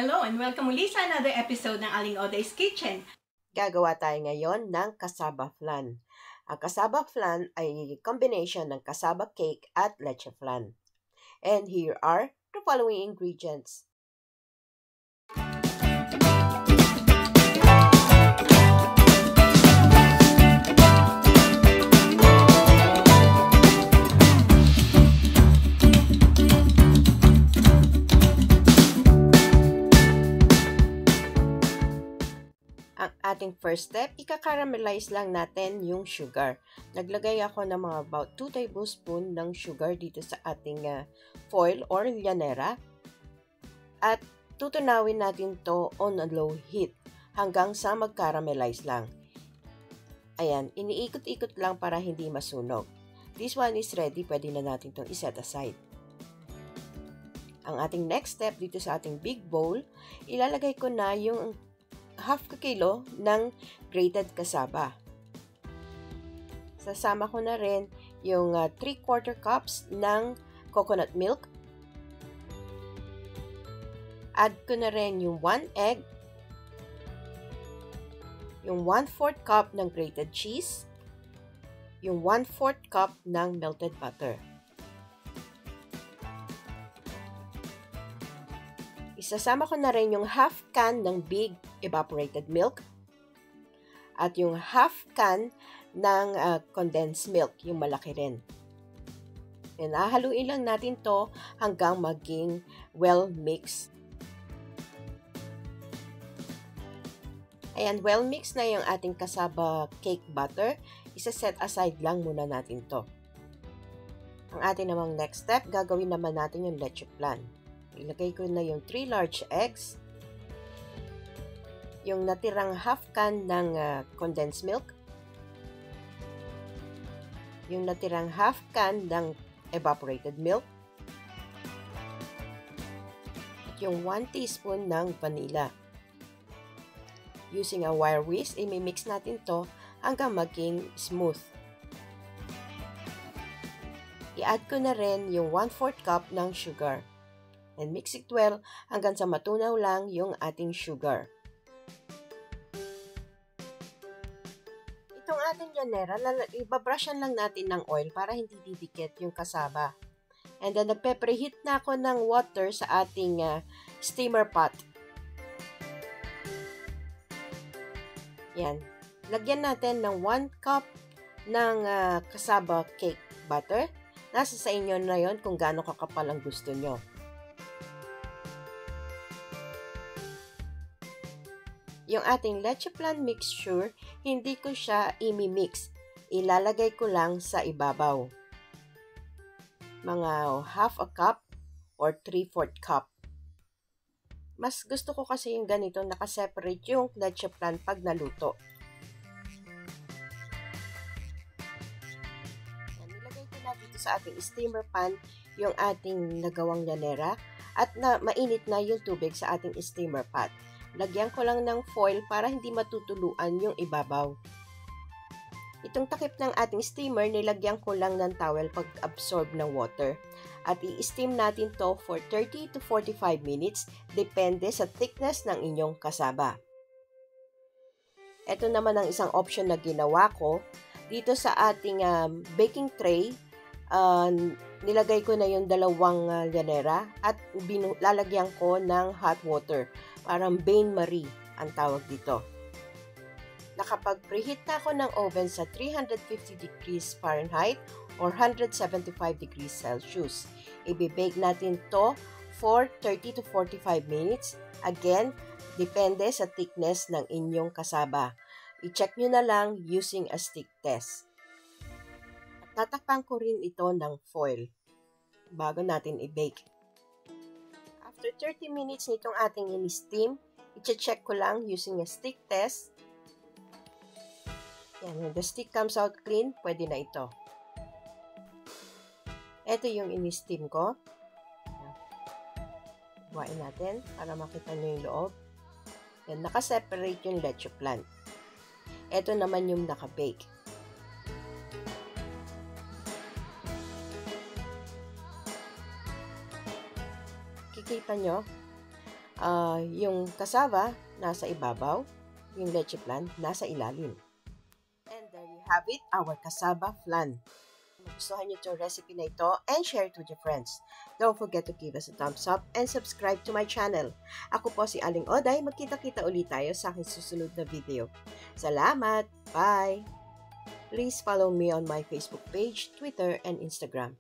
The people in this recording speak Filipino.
Hello and welcome muli sa another episode ng Aling Oday's Kitchen. Gagawa tayo ngayon ng Cassava Flan. Ang Cassava Flan ay combination ng Cassava Cake at Leche Flan. And here are the following ingredients. Ang ating first step, ika-caramelize lang natin yung sugar. Naglagay ako ng mga about 2 tablespoon ng sugar dito sa ating foil or llanera. At tutunawin natin to on a low heat hanggang sa mag-caramelize lang. Ayan, iniikot-ikot lang para hindi masunog. This one is ready, pwede na natin itong iset aside. Ang ating next step dito sa ating big bowl, ilalagay ko na yung half kilo ng grated cassava. Sasama ko na rin yung 3/4 cups ng coconut milk. Add ko na rin yung 1 egg, yung 1/4 cup ng grated cheese, yung 1/4 cup ng melted butter. Isasama ko na rin yung half can ng Big Evaporated Milk at yung half can ng Condensed Milk, yung malaki rin. And hahaluin lang natin to hanggang maging well mixed. Ayan, well mixed na yung ating cassava cake butter. Isa-set aside lang muna natin to. Ang ating namang next step, gagawin naman natin yung leche flan. Ilagay ko na yung 3 large eggs, yung natirang half can ng condensed milk, yung natirang half can ng evaporated milk, at yung 1 teaspoon ng vanilla. Using a wire whisk, imimix natin to hanggang maging smooth. I-add ko na rin yung 1/4 cup ng sugar. And mix it well hanggang sa matunaw lang yung ating sugar. Itong ating llanera, ibabrushan lang natin ng oil para hindi didikit yung cassava. And then nagpe-preheat na ako ng water sa ating steamer pot. Yan. Lagyan natin ng 1 cup ng cassava cake butter. Nasa sa inyo na yon kung gaano kakapal ang gusto nyo. Yung ating leche flan mixture, hindi ko siya imi-mix. Ilalagay ko lang sa ibabaw. Mga half a cup or 3/4 cup. Mas gusto ko kasi yung ganito, nakaseparate yung leche flan pag naluto. Nilagay ko na dito sa ating steamer pan yung ating nagawang llanera at mainit na yung tubig sa ating steamer pot. Lagyan ko lang ng foil para hindi matutuluan yung ibabaw. Itong takip ng ating steamer, nilagyan ko lang ng towel pag-absorb ng water. At i-steam natin to for 30 to 45 minutes, depende sa thickness ng inyong cassava. Ito naman ang isang option na ginawa ko. Dito sa ating baking tray, nilagay ko na yung dalawang llanera at lalagyan ko ng hot water. Parang bain-marie ang tawag dito. Nakapag-preheat na ako ng oven sa 350 degrees Fahrenheit or 175 degrees Celsius. Ibe-bake natin to for 30 to 45 minutes. Again, depende sa thickness ng inyong cassava. I-check nyo na lang using a stick test. At tatakpan ko rin ito ng foil bago natin i-bake. After 30 minutes nitong ating in-steam, i-check ko lang using a stick test. Yan, when the stick comes out clean, pwede na ito. Ito yung in-steam ko. Buhain natin para makita nyo yung loob. Yan, nakaseparate yung leche flan. Ito naman yung naka-bake. Kikita nyo, Yung cassava, nasa ibabaw. Yung leche flan, nasa ilalim. And there you have it, our cassava flan. Nagustuhan niyo itong recipe na ito and share it with your friends. Don't forget to give us a thumbs up and subscribe to my channel. Ako po si Aling Oday. Magkita-kita ulit tayo sa aking susunod na video. Salamat! Bye! Please follow me on my Facebook page, Twitter, and Instagram.